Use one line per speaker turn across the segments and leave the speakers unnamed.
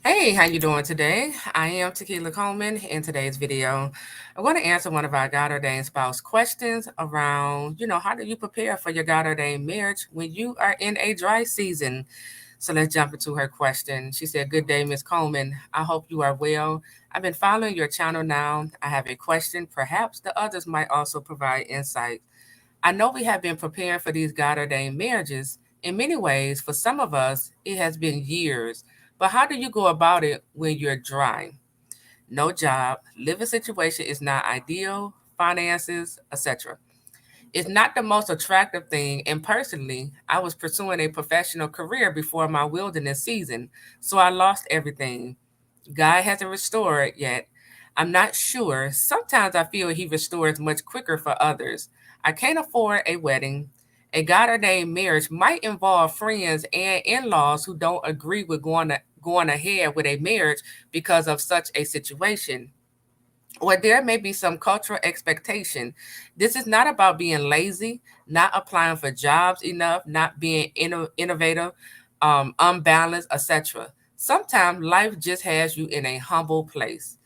Hey, how you doing today? I am Tequila Coleman. In today's video, I want to answer one of our God ordained spouse questions around, how do you prepare for your God ordained marriage when you are in a dry season? So let's jump into her question. She said, "Good day, Miss Coleman. I hope you are well. I've been following your channel now. I have a question. Perhaps the others might also provide insight. I know we have been preparing for these God ordained marriages. In many ways, for some of us, it has been years. But how do you go about it when you're dry? No job, living situation is not ideal, finances, etc. It's not the most attractive thing. And personally, I was pursuing a professional career before my wilderness season, so I lost everything. God hasn't restored yet. I'm not sure. Sometimes I feel He restores much quicker for others. I can't afford a wedding. A God ordained marriage might involve friends and in laws who don't agree with going ahead with a marriage because of such a situation. Or there may be some cultural expectation. This is not about being lazy, not applying for jobs enough, not being innovative, unbalanced, etc. Sometimes life just has you in a humble place.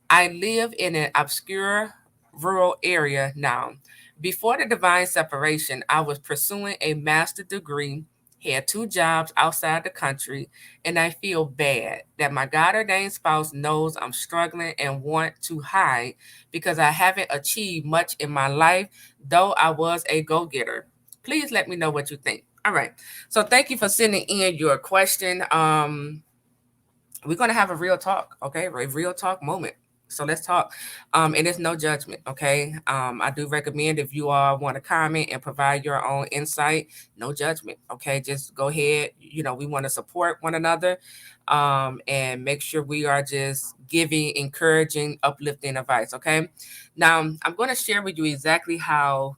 I live in an obscure rural area now. Before the divine separation, I was pursuing a master's degree, had two jobs outside the country, and I feel bad that my God ordained spouse knows I'm struggling and want to hide because I haven't achieved much in my life, though I was a go getter. Please let me know what you think. All right. So thank you for sending in your question. We're gonna have a real talk, okay? A real talk moment. So let's talk. And it's no judgment, okay? I do recommend if you all want to comment and provide your own insight, no judgment, okay? Just go ahead. We want to support one another, and make sure we are just giving, encouraging, uplifting advice, okay? Now, I'm going to share with you exactly how,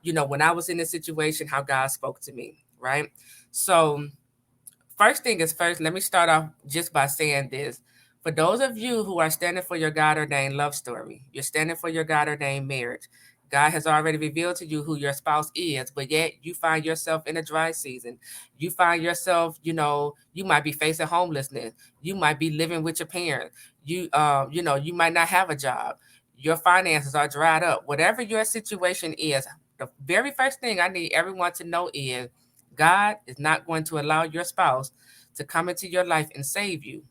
when I was in this situation, how God spoke to me, right? So, first thing is first, let me start off just by saying this. For those of you who are standing for your God ordained love story, you're standing for your God ordained marriage. God has already revealed to you who your spouse is, but yet you find yourself in a dry season. You find yourself, you might be facing homelessness. You might be living with your parents. You might not have a job. Your finances are dried up. Whatever your situation is, the very first thing I need everyone to know is God is not going to allow your spouse to come into your life and save you.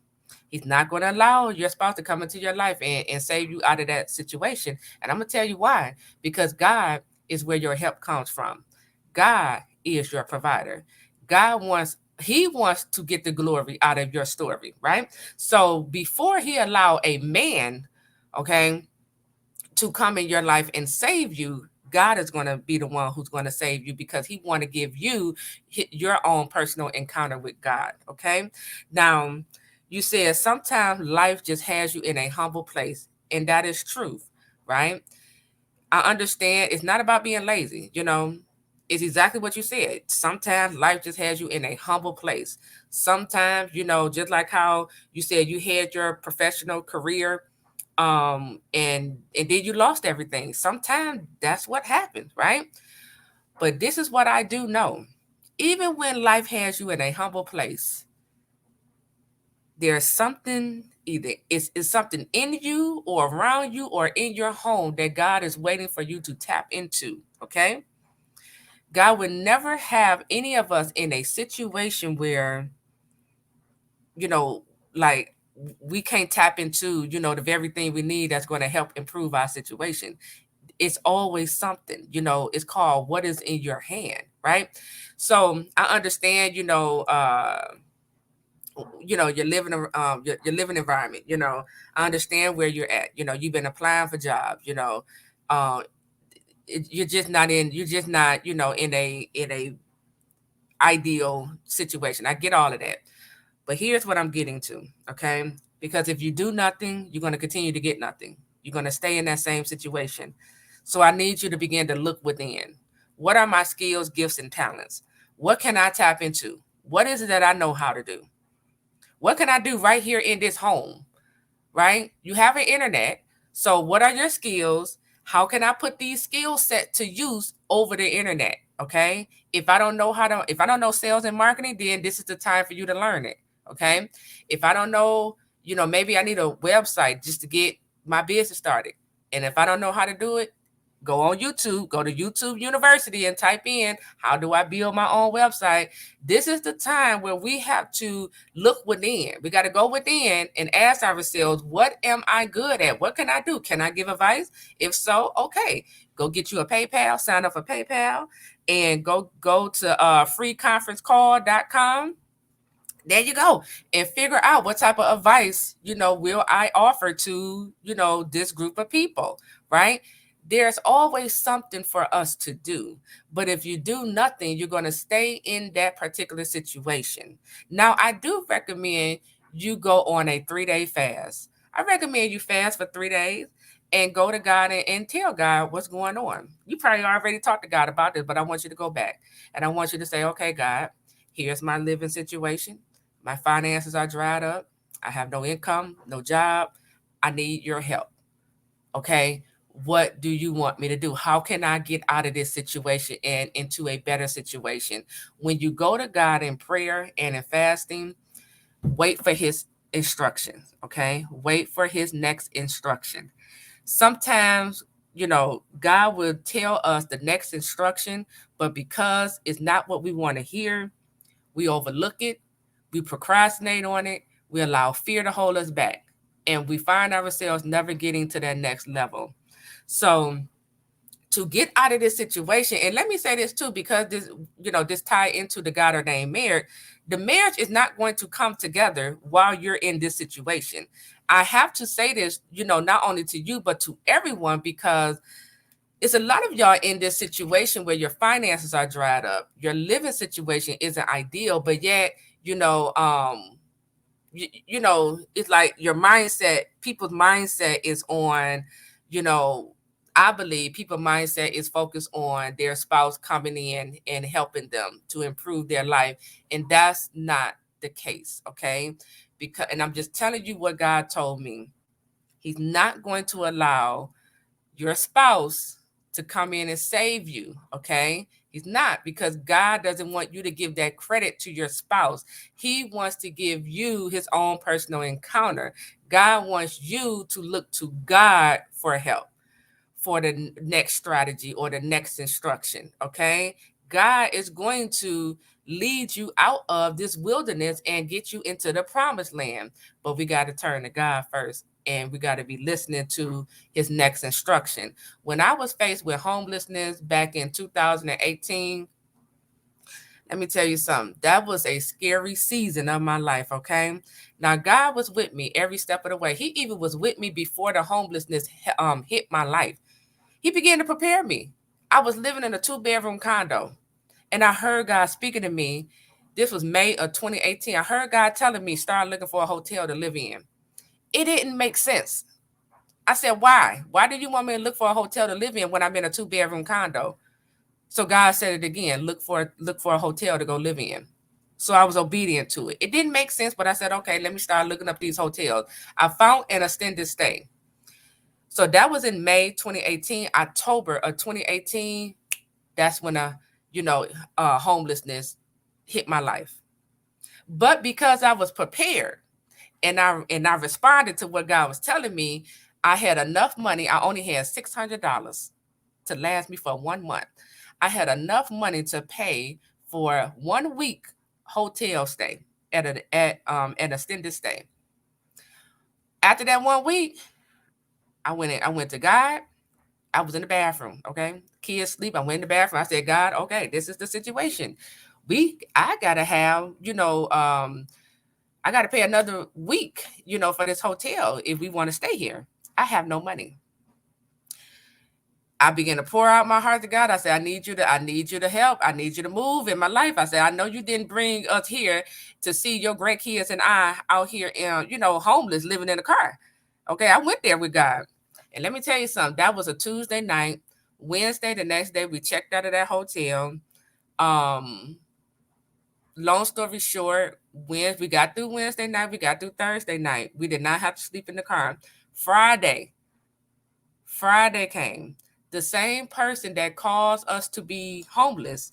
He's not going to allow your spouse to come into your life and save you out of that situation. And I'm going to tell you why. Because God is where your help comes from. God is your provider. He wants to get the glory out of your story, right? So before he allow a man, okay, to come in your life and save you, God is going to be the one who's going to save you because he want to give you your own personal encounter with God, okay? Now, you said sometimes life just has you in a humble place, and that is truth, right? I understand it's not about being lazy, It's exactly what you said. Sometimes life just has you in a humble place. Sometimes, just like how you said you had your professional career, and then you lost everything. Sometimes that's what happens, right? But this is what I do know. Even when life has you in a humble place, there's something, either it's something in you or around you or in your home that God is waiting for you to tap into, okay? God would never have any of us in a situation where, you know, like we can't tap into, the very thing we need that's going to help improve our situation. It's always something, it's called what is in your hand, right? So I understand, your living your living environment, I understand where you're at, you've been applying for jobs, uh you're just not, in a ideal situation. I get all of that. But here's what I'm getting to, okay? Because if you do nothing, you're going to continue to get nothing. You're going to stay in that same situation. So I need you to begin to look within. What are my skills, gifts, and talents? What can I tap into? What is it that I know how to do? What can I do right here in this home? Right? You have an internet. So what are your skills? How can I put these skill set to use over the internet? Okay. If I don't know sales and marketing, then this is the time for you to learn it. Okay. If I don't know, maybe I need a website just to get my business started. And if I don't know how to do it, go on YouTube, go to YouTube University and type in, how do I build my own website? This is the time where we have to look within. We got to go within and ask ourselves, what am I good at? What can I do? Can I give advice? If so, okay, go get you a PayPal, sign up for PayPal, and go to freeconferencecall.com. There you go. And figure out what type of advice, will I offer to, this group of people, right? There's always something for us to do. But if you do nothing, you're going to stay in that particular situation. Now, I do recommend you go on a 3-day fast. I recommend you fast for 3 days and go to God and tell God what's going on. You probably already talked to God about this, but I want you to go back and I want you to say, okay, God, here's my living situation. My finances are dried up. I have no income, no job. I need your help. Okay. What do you want me to do? How can I get out of this situation and into a better situation? When you go to God in prayer and in fasting, wait for his instructions. Okay. Wait for his next instruction. Sometimes, God will tell us the next instruction, but because it's not what we want to hear, we overlook it, we procrastinate on it, we allow fear to hold us back, and we find ourselves never getting to that next level. So, to get out of this situation, and let me say this too, because this tie into the God ordained marriage. The marriage is not going to come together while you're in this situation. I have to say this, not only to you, but to everyone, because it's a lot of y'all in this situation where your finances are dried up. Your living situation isn't ideal, but yet, it's like your mindset, people's mindset is on, you know, I believe people's mindset is focused on their spouse coming in and helping them to improve their life. And that's not the case. Okay. And I'm just telling you what God told me. He's not going to allow your spouse to come in and save you. Okay. He's not, because God doesn't want you to give that credit to your spouse. He wants to give you his own personal encounter. God wants you to look to God for help, for the next strategy or the next instruction. Okay. God is going to lead you out of this wilderness and get you into the promised land. But we got to turn to God first, and we got to be listening to his next instruction. When I was faced with homelessness back in 2018, let me tell you something. That was a scary season of my life, okay? Now, God was with me every step of the way. He even was with me before the homelessness hit my life. He began to prepare me. I was living in a 2-bedroom condo, and I heard God speaking to me. This was May of 2018. I heard God telling me, start looking for a hotel to live in. It didn't make sense. I said, why? Why do you want me to look for a hotel to live in when I'm in a 2-bedroom condo? So God said it again, look for a hotel to go live in. So I was obedient to it. It didn't make sense, but I said, okay, let me start looking up these hotels. I found an extended stay. So that was in May 2018. October of 2018, that's when homelessness hit my life. But because I was prepared and I responded to what God was telling me, I had enough money. I only had $600 to last me for 1 month. I had enough money to pay for 1 week hotel stay at an extended stay. After that 1 week, I went to God. I was in the bathroom. Okay. Kids sleep. I went in the bathroom. I said, God, okay, this is the situation. I gotta have, I gotta pay another week, for this hotel if we want to stay here. I have no money. I began to pour out my heart to God. I said, I need you to help. I need you to move in my life. I said, I know you didn't bring us here to see your grandkids and I out here, homeless, living in a car. Okay. I went there with God. And let me tell you something. That was a Tuesday night. Wednesday, the next day, we checked out of that hotel. Long story short, when we got through Wednesday night, we got through Thursday night. We did not have to sleep in the car. Friday came. The same person that caused us to be homeless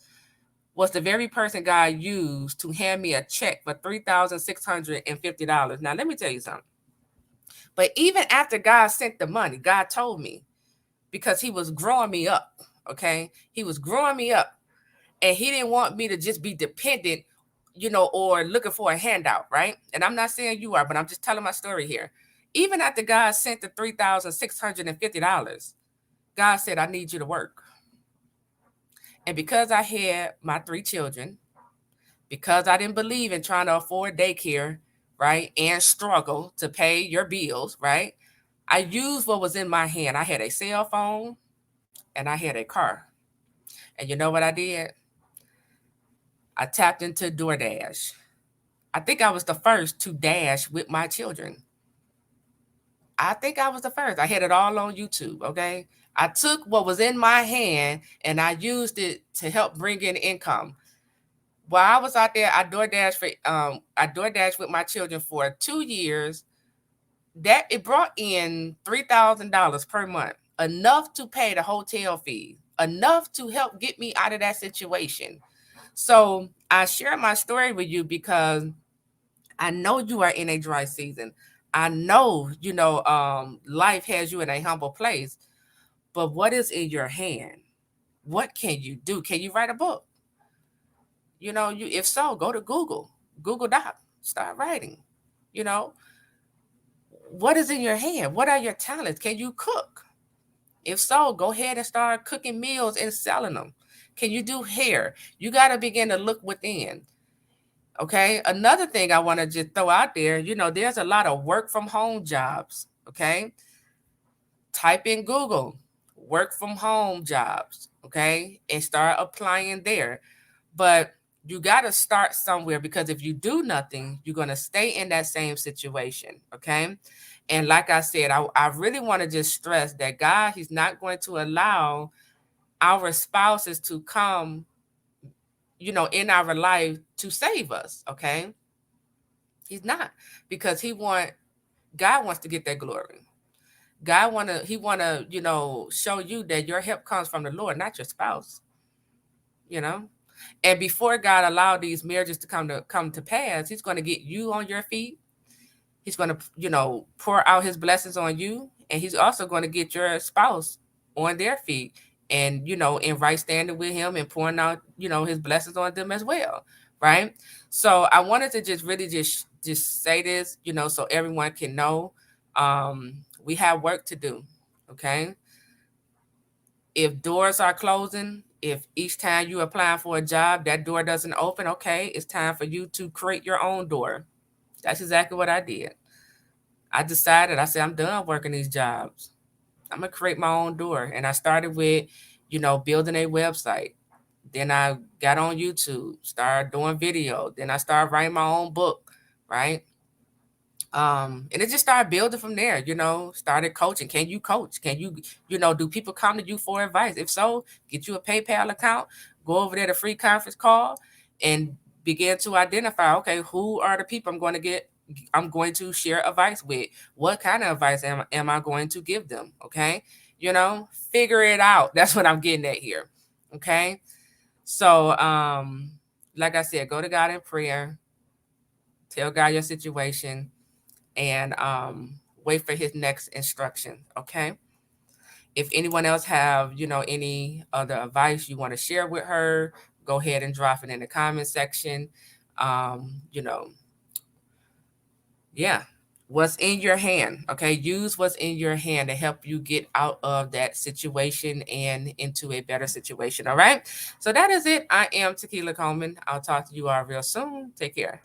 was the very person God used to hand me a check for $3,650. Now, let me tell you something. But even after God sent the money, God told me, because he was growing me up, okay? He was growing me up, and he didn't want me to just be dependent, or looking for a handout, right? And I'm not saying you are, but I'm just telling my story here. Even after God sent the $3,650, God said, I need you to work. And because I had my 3 children, because I didn't believe in trying to afford daycare, right, and struggle to pay your bills, right, I used what was in my hand. I had a cell phone and I had a car. And you know what I did? I tapped into DoorDash. I think I was the first to dash with my children. I think I was the first. I had it all on YouTube, okay? I took what was in my hand and I used it to help bring in income. While I was out there, I DoorDash with my children for 2 years. That it brought in $3,000 per month, enough to pay the hotel fee, enough to help get me out of that situation. So I share my story with you because I know you are in a dry season. I know, life has you in a humble place, but what is in your hand? What can you do? Can you write a book? If so, go to Google Doc, start writing. You know, what is in your hand? What are your talents? Can you cook? If so, go ahead and start cooking meals and selling them. Can you do hair? You got to begin to look within. Okay. Another thing I want to just throw out there, there's a lot of work from home jobs. Okay. Type in Google work from home jobs. Okay. And start applying there. But you got to start somewhere, because if you do nothing, you're going to stay in that same situation. Okay. And like I said, I really want to just stress that God, he's not going to allow our spouses to come, in our life to save us. Okay. He's not, because God wants to get that glory. He want to, show you that your help comes from the Lord, not your spouse, you know? And before God allowed these marriages to come to pass, he's going to get you on your feet. He's going to, pour out his blessings on you. And he's also going to get your spouse on their feet and, in right standing with him, and pouring out, his blessings on them as well. Right. So I wanted to just really just say this, so everyone can know, we have work to do. Okay. If doors are closing, if each time you apply for a job, that door doesn't open, okay, it's time for you to create your own door. That's exactly what I did. I said, I'm done working these jobs. I'm going to create my own door. And I started with, building a website. Then I got on YouTube, started doing video. Then I started writing my own book, right? And it just started building from there, started coaching. Can you coach? Can you, do people come to you for advice? If so, get you a PayPal account, go over there to free conference call, and begin to identify, okay, who are the people I'm going to share advice with? What kind of advice am I going to give them? Okay. Figure it out. That's what I'm getting at here. Okay. So, like I said, go to God in prayer, tell God your situation, and wait for his next instruction. Okay. If anyone else have, any other advice you want to share with her, go ahead and drop it in the comment section. Um, you know, yeah. What's in your hand? Okay. Use what's in your hand to help you get out of that situation and into a better situation. All right. So that is it. I am Tequila Coleman. I'll talk to you all real soon. Take care.